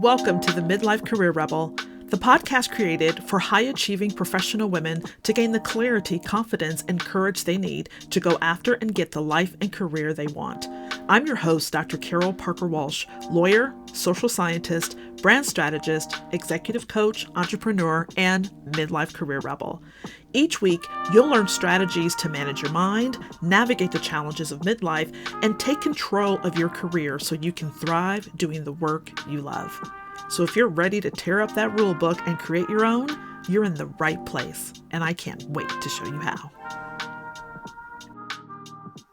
Welcome to the Midlife Career Rebel, the podcast created for high-achieving professional women to gain the clarity, confidence, and courage they need to go after and get the life and career they want. I'm your host, Dr. Carol Parker Walsh, lawyer, social scientist, brand strategist, executive coach, entrepreneur, and midlife career rebel. Each week, you'll learn strategies to manage your mind, navigate the challenges of midlife, and take control of your career so you can thrive doing the work you love. So if you're ready to tear up that rule book and create your own, you're in the right place, and I can't wait to show you how.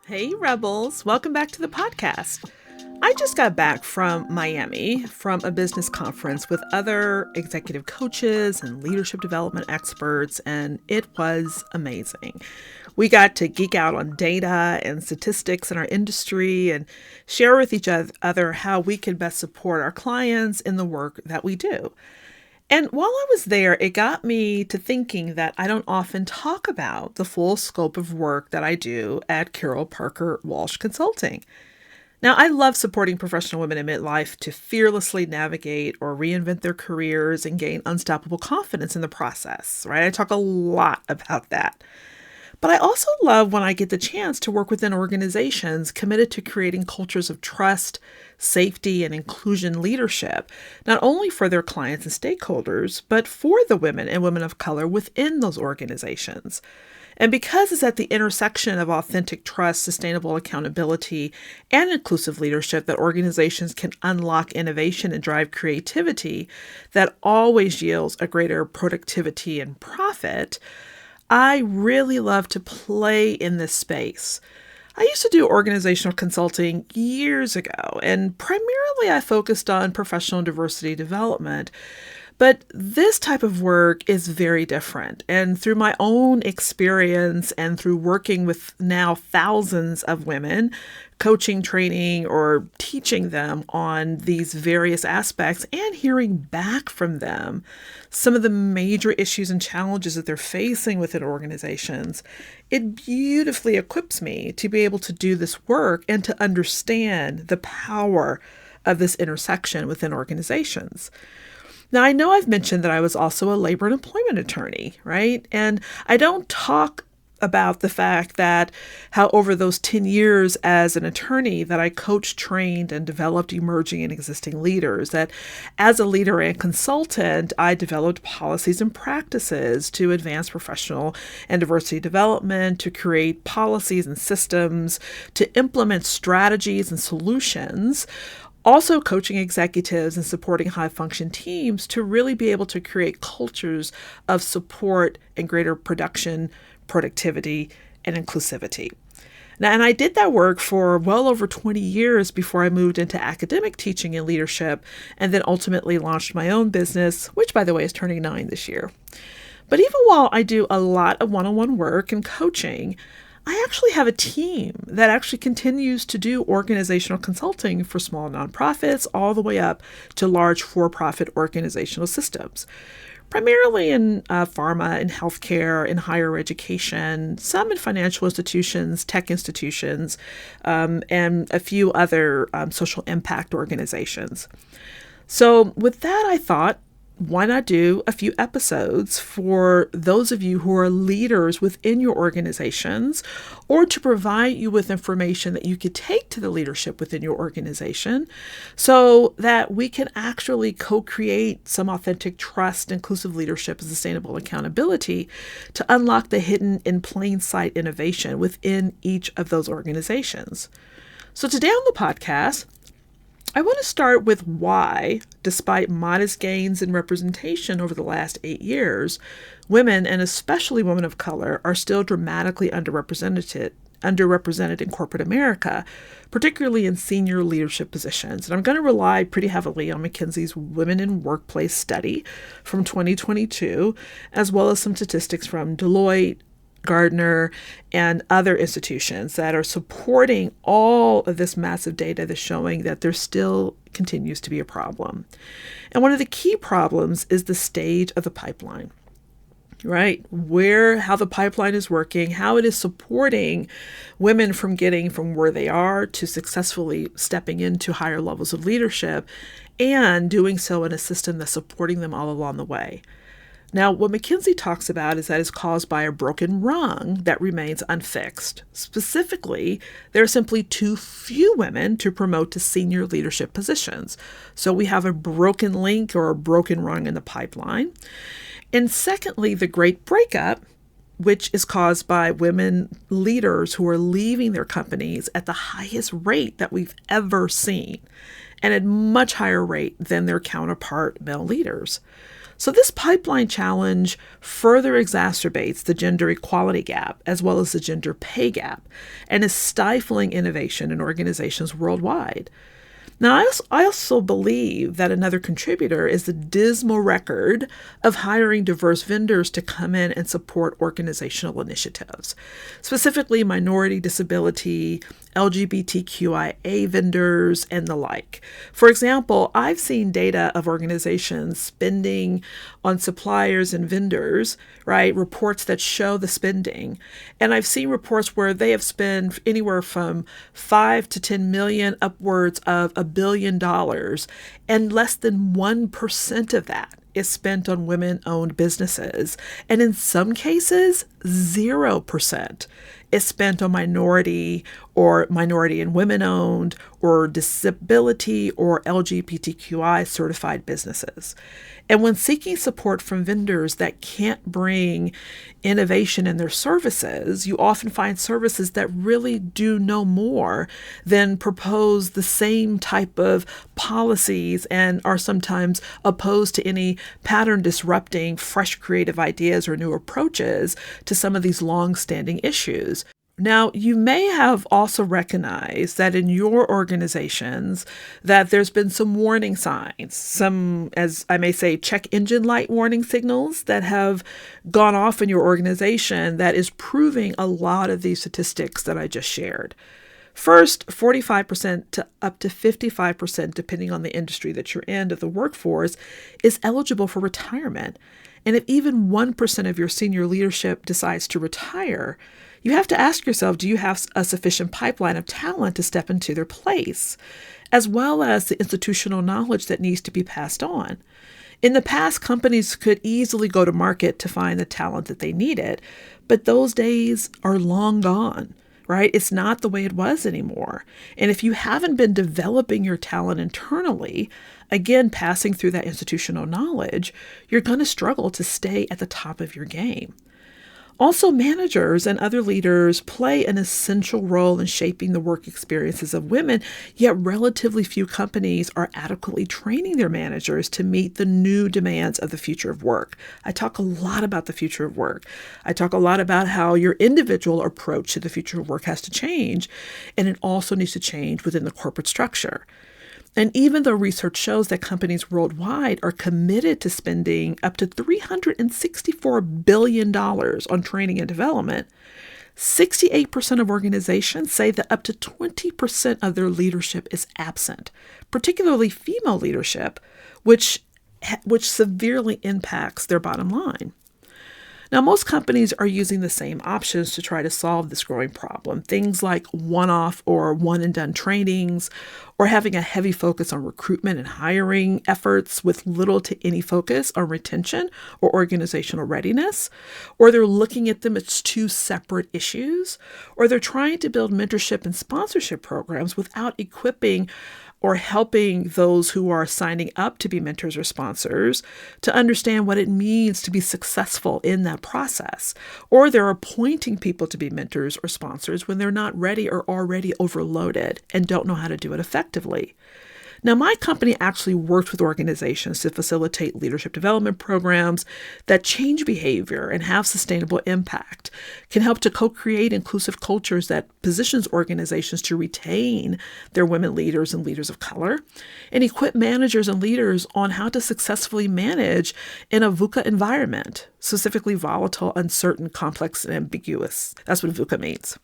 Hey, Rebels, welcome back to the podcast. I just got back from Miami from a business conference with other executive coaches and leadership development experts, and it was amazing. We got to geek out on data and statistics in our industry and share with each other how we can best support our clients in the work that we do. And while I was there, it got me to thinking that I don't often talk about the full scope of work that I do at Carol Parker Walsh Consulting. Now, I love supporting professional women in midlife to fearlessly navigate or reinvent their careers and gain unstoppable confidence in the process, right? I talk a lot about that. But I also love when I get the chance to work within organizations committed to creating cultures of trust, safety, and inclusion leadership, not only for their clients and stakeholders, but for the women and women of color within those organizations. And because it's at the intersection of authentic trust, sustainable accountability, and inclusive leadership that organizations can unlock innovation and drive creativity that always yields a greater productivity and profit, I really love to play in this space. I used to do organizational consulting years ago, and primarily I focused on professional diversity development. But this type of work is very different. And through my own experience and through working with now thousands of women, coaching, training, or teaching them on these various aspects and hearing back from them some of the major issues and challenges that they're facing within organizations, it beautifully equips me to be able to do this work and to understand the power of this intersection within organizations. Now, I know I've mentioned that I was also a labor and employment attorney, right? And I don't talk about the fact that how over those 10 years as an attorney that I coached, trained, and developed emerging and existing leaders, that as a leader and consultant, I developed policies and practices to advance professional and diversity development, to create policies and systems, to implement strategies and solutions, also coaching executives and supporting high-function teams to really be able to create cultures of support and greater production, productivity, and inclusivity. Now, and I did that work for well over 20 years before I moved into academic teaching and leadership, and then ultimately launched my own business, which, by the way, is turning 9 this year. But even while I do a lot of one-on-one work and coaching, I actually have a team that actually continues to do organizational consulting for small nonprofits all the way up to large for-profit organizational systems, primarily in pharma and healthcare and higher education, some in financial institutions, tech institutions, and a few other social impact organizations. So with that, I thought, why not do a few episodes for those of you who are leaders within your organizations, or to provide you with information that you could take to the leadership within your organization so that we can actually co-create some authentic trust, inclusive leadership, and sustainable accountability to unlock the hidden in plain sight innovation within each of those organizations. So today on the podcast, I want to start with why, despite modest gains in representation over the last 8 years, women, and especially women of color, are still dramatically underrepresented in corporate America, particularly in senior leadership positions. And I'm going to rely pretty heavily on McKinsey's Women in Workplace study from 2022, as well as some statistics from Deloitte, Gardner, and other institutions that are supporting all of this massive data that's showing that there still continues to be a problem. And one of the key problems is the stage of the pipeline. right? How the pipeline is working, how it is supporting women from getting from where they are to successfully stepping into higher levels of leadership, and doing so in a system that's supporting them all along the way. Now, what McKinsey talks about is that it's caused by a broken rung that remains unfixed. Specifically, there are simply too few women to promote to senior leadership positions. So we have a broken link or a broken rung in the pipeline. And secondly, the great breakup, which is caused by women leaders who are leaving their companies at the highest rate that we've ever seen, and at much higher rate than their counterpart male leaders. So this pipeline challenge further exacerbates the gender equality gap as well as the gender pay gap, and is stifling innovation in organizations worldwide. Now, I also believe that another contributor is the dismal record of hiring diverse vendors to come in and support organizational initiatives, specifically minority, disability, LGBTQIA vendors, and the like. For example, I've seen data of organizations spending on suppliers and vendors, right? Reports that show the spending. And I've seen reports where they have spent anywhere from 5 to 10 million upwards of $1 billion, and less than 1% of that is spent on women-owned businesses. And in some cases, 0% is spent on minority and women-owned or disability or LGBTQI certified businesses. And when seeking support from vendors that can't bring innovation in their services, you often find services that really do no more than propose the same type of policies and are sometimes opposed to any pattern disrupting fresh creative ideas or new approaches to some of these long-standing issues. Now, you may have also recognized that in your organizations that there's been some warning signs, some, as I may say, check engine light warning signals that have gone off in your organization that is proving a lot of these statistics that I just shared. First, 45% to up to 55%, depending on the industry that you're in, of the workforce is eligible for retirement. And if even 1% of your senior leadership decides to retire, you have to ask yourself, do you have a sufficient pipeline of talent to step into their place, as well as the institutional knowledge that needs to be passed on? In the past, companies could easily go to market to find the talent that they needed, but those days are long gone, right? It's not the way it was anymore. And if you haven't been developing your talent internally, again, passing through that institutional knowledge, you're going to struggle to stay at the top of your game. Also, managers and other leaders play an essential role in shaping the work experiences of women, yet relatively few companies are adequately training their managers to meet the new demands of the future of work. I talk a lot about the future of work. I talk a lot about how your individual approach to the future of work has to change, and it also needs to change within the corporate structure. And even though research shows that companies worldwide are committed to spending up to $364 billion on training and development, 68% of organizations say that up to 20% of their leadership is absent, particularly female leadership, which severely impacts their bottom line. Now, most companies are using the same options to try to solve this growing problem. Things like one-off or one-and-done trainings, or having a heavy focus on recruitment and hiring efforts with little to any focus on retention or organizational readiness, or they're looking at them as two separate issues, or they're trying to build mentorship and sponsorship programs without equipping or helping those who are signing up to be mentors or sponsors to understand what it means to be successful in that process. Or they're appointing people to be mentors or sponsors when they're not ready or already overloaded and don't know how to do it effectively. Now, my company actually worked with organizations to facilitate leadership development programs that change behavior and have sustainable impact, can help to co-create inclusive cultures that positions organizations to retain their women leaders and leaders of color, and equip managers and leaders on how to successfully manage in a VUCA environment, specifically volatile, uncertain, complex, and ambiguous. That's what VUCA means.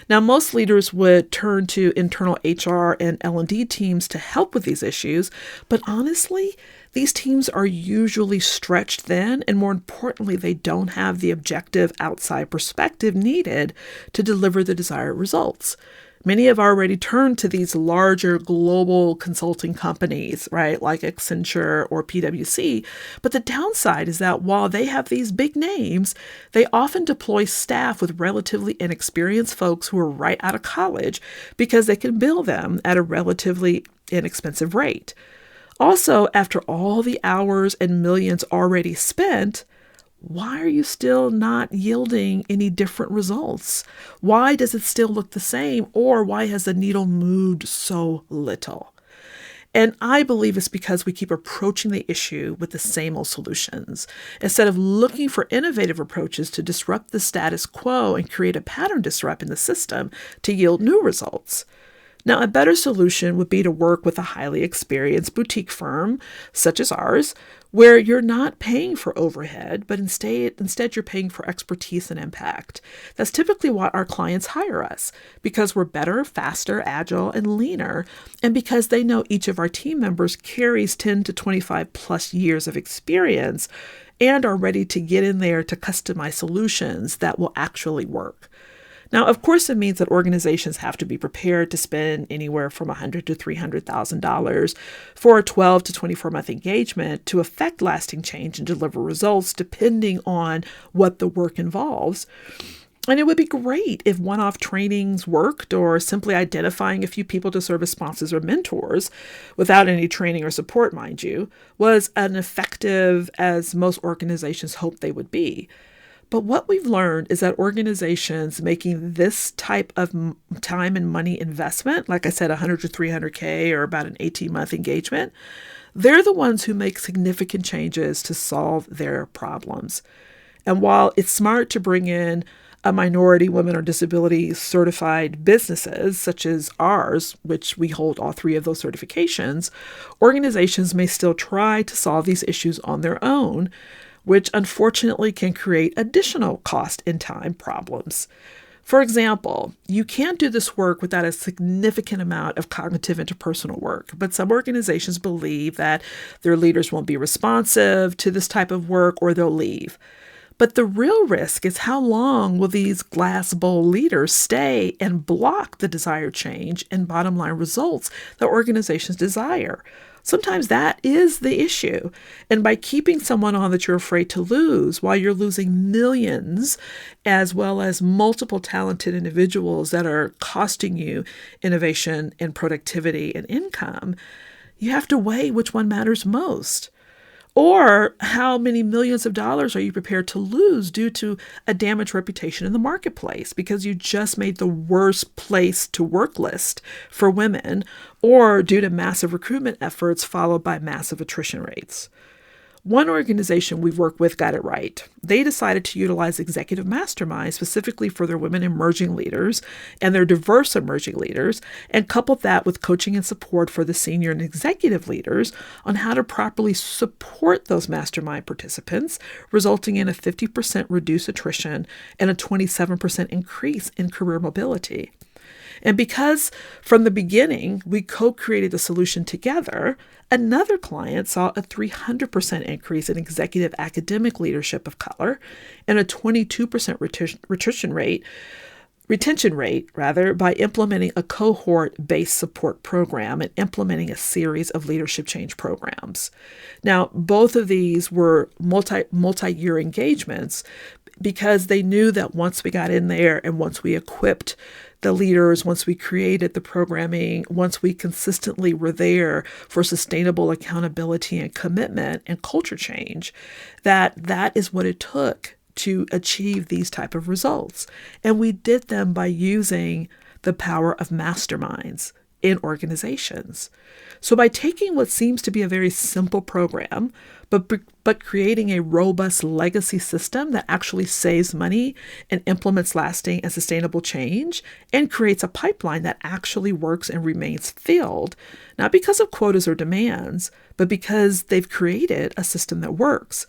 Now, most leaders would turn to internal HR and L&D teams to help with these issues, but honestly, These teams are usually stretched thin, and more importantly, they don't have the objective outside perspective needed to deliver the desired results. Many have already turned to these larger global consulting companies, right, like Accenture or PwC. But the downside is that while they have these big names, they often deploy staff with relatively inexperienced folks who are right out of college because they can bill them at a relatively inexpensive rate. Also, after all the hours and millions already spent, why are you still not yielding any different results? Why does it still look the same? Or why has the needle moved so little? And I believe it's because we keep approaching the issue with the same old solutions. Instead of looking for innovative approaches to disrupt the status quo and create a pattern disrupt in the system to yield new results. Now, a better solution would be to work with a highly experienced boutique firm, such as ours, where you're not paying for overhead, but instead you're paying for expertise and impact. That's typically why our clients hire us, because we're better, faster, agile, and leaner, and because they know each of our team members carries 10 to 25 plus years of experience and are ready to get in there to customize solutions that will actually work. Now, of course, it means that organizations have to be prepared to spend anywhere from $100,000 to $300,000 for a 12 to 24-month engagement to affect lasting change and deliver results depending on what the work involves. And it would be great if one-off trainings worked, or simply identifying a few people to serve as sponsors or mentors without any training or support, mind you, was as effective as most organizations hope they would be. But what we've learned is that organizations making this type of time and money investment, like I said, 100 to 300K or about an 18-month engagement, they're the ones who make significant changes to solve their problems. And while it's smart to bring in a minority, women, or disability certified businesses such as ours, which we hold all three of those certifications, organizations may still try to solve these issues on their own, which unfortunately can create additional cost and time problems. For example, you can't do this work without a significant amount of cognitive interpersonal work, but some organizations believe that their leaders won't be responsive to this type of work or they'll leave. But the real risk is how long will these glass bowl leaders stay and block the desired change and bottom line results that organizations desire? Sometimes that is the issue. And by keeping someone on that you're afraid to lose while you're losing millions, as well as multiple talented individuals that are costing you innovation and productivity and income, you have to weigh which one matters most. Or how many millions of dollars are you prepared to lose due to a damaged reputation in the marketplace because you just made the worst place to work list for women, or due to massive recruitment efforts followed by massive attrition rates? One organization we've worked with got it right. They decided to utilize executive masterminds specifically for their women emerging leaders and their diverse emerging leaders, and coupled that with coaching and support for the senior and executive leaders on how to properly support those mastermind participants, resulting in a 50% reduced attrition and a 27% increase in career mobility. And because from the beginning we co-created the solution together, another client saw a 300% increase in executive academic leadership of color and a 22% retention rate by implementing a cohort-based support program and implementing a series of leadership change programs. Now, both of these were multi-year engagements because they knew that once we got in there and once we equipped the leaders, once we created the programming, once we consistently were there for sustainable accountability and commitment and culture change, that is what it took to achieve these type of results. And we did them by using the power of masterminds in organizations. So by taking what seems to be a very simple program, but creating a robust legacy system that actually saves money and implements lasting and sustainable change and creates a pipeline that actually works and remains filled, not because of quotas or demands, but because they've created a system that works.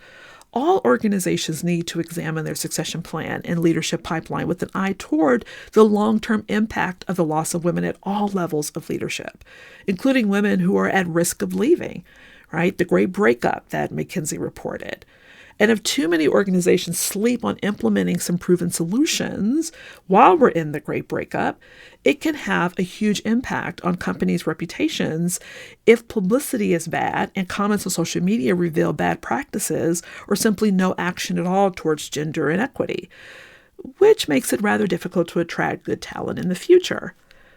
All organizations need to examine their succession plan and leadership pipeline with an eye toward the long-term impact of the loss of women at all levels of leadership, including women who are at risk of leaving. right? The great breakup that McKinsey reported. And if too many organizations sleep on implementing some proven solutions while we're in the great breakup, it can have a huge impact on companies' reputations if publicity is bad and comments on social media reveal bad practices or simply no action at all towards gender inequity, which makes it rather difficult to attract good talent in the future.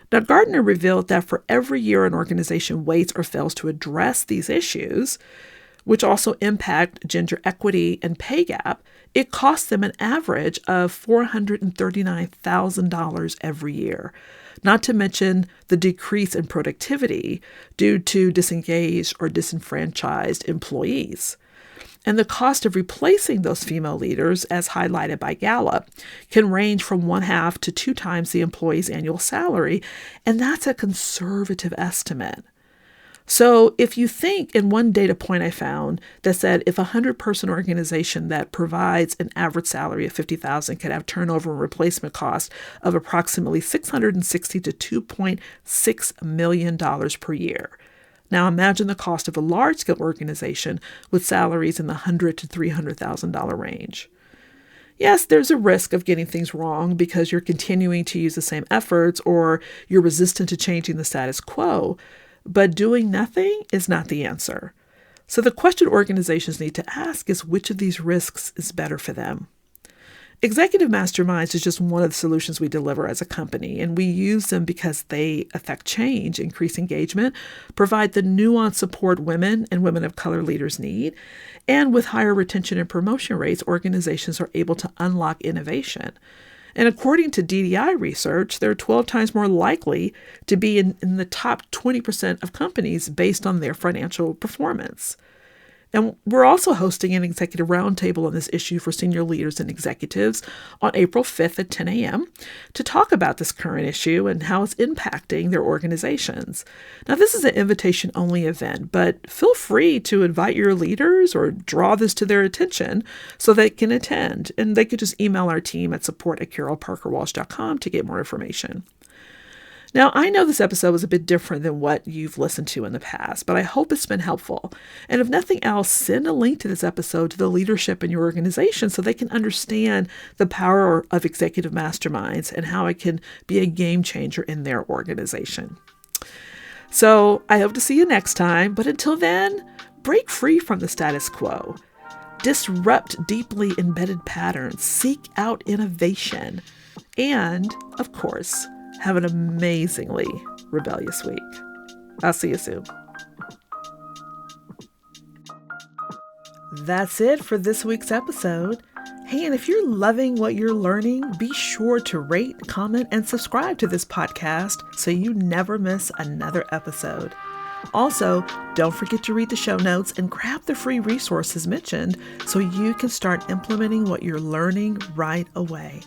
Now, Gartner revealed that for every year an organization waits or fails to address these issues, which also impact gender equity and pay gap, it costs them an average of $439,000 every year, not to mention the decrease in productivity due to disengaged or disenfranchised employees. And the cost of replacing those female leaders, as highlighted by Gallup, can range from 1/2 to 2 times the employee's annual salary, and that's a conservative estimate. So if you think, in one data point I found that said if a 100-person organization that provides an average salary of $50,000 could have turnover and replacement costs of approximately $660 to $2.6 million per year. Now imagine the cost of a large-scale organization with salaries in the $100,000 to $300,000 range. Yes, there's a risk of getting things wrong because you're continuing to use the same efforts or you're resistant to changing the status quo. But doing nothing is not the answer. So the question organizations need to ask is which of these risks is better for them. Executive Masterminds is just one of the solutions we deliver as a company, and we use them because they affect change, increase engagement, provide the nuanced support women and women of color leaders need, and with higher retention and promotion rates, organizations are able to unlock innovation. And according to DDI research, they're 12 times more likely to be in the top 20% of companies based on their financial performance. And we're also hosting an executive roundtable on this issue for senior leaders and executives on April 5th at 10 a.m. to talk about this current issue and how it's impacting their organizations. Now, this is an invitation-only event, but feel free to invite your leaders or draw this to their attention so they can attend. And they could just email our team at support@carolparkerwalsh.com to get more information. Now, I know this episode was a bit different than what you've listened to in the past, but I hope it's been helpful. And if nothing else, send a link to this episode to the leadership in your organization so they can understand the power of executive masterminds and how it can be a game changer in their organization. So I hope to see you next time, but until then, break free from the status quo. Disrupt deeply embedded patterns, seek out innovation, and, of course, have an amazingly rebellious week. I'll see you soon. That's it for this week's episode. Hey, and if you're loving what you're learning, be sure to rate, comment, and subscribe to this podcast so you never miss another episode. Also, don't forget to read the show notes and grab the free resources mentioned so you can start implementing what you're learning right away.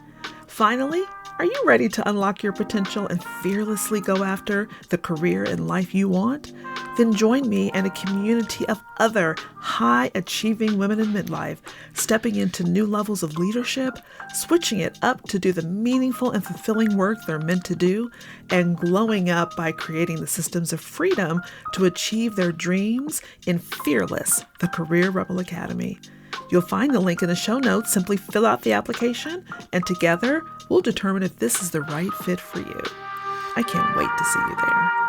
Finally, are you ready to unlock your potential and fearlessly go after the career and life you want? Then join me and a community of other high-achieving women in midlife, stepping into new levels of leadership, switching it up to do the meaningful and fulfilling work they're meant to do, and glowing up by creating the systems of freedom to achieve their dreams in Fearless, the Career Rebel Academy. You'll find the link in the show notes. Simply fill out the application, and together we'll determine if this is the right fit for you. I can't wait to see you there.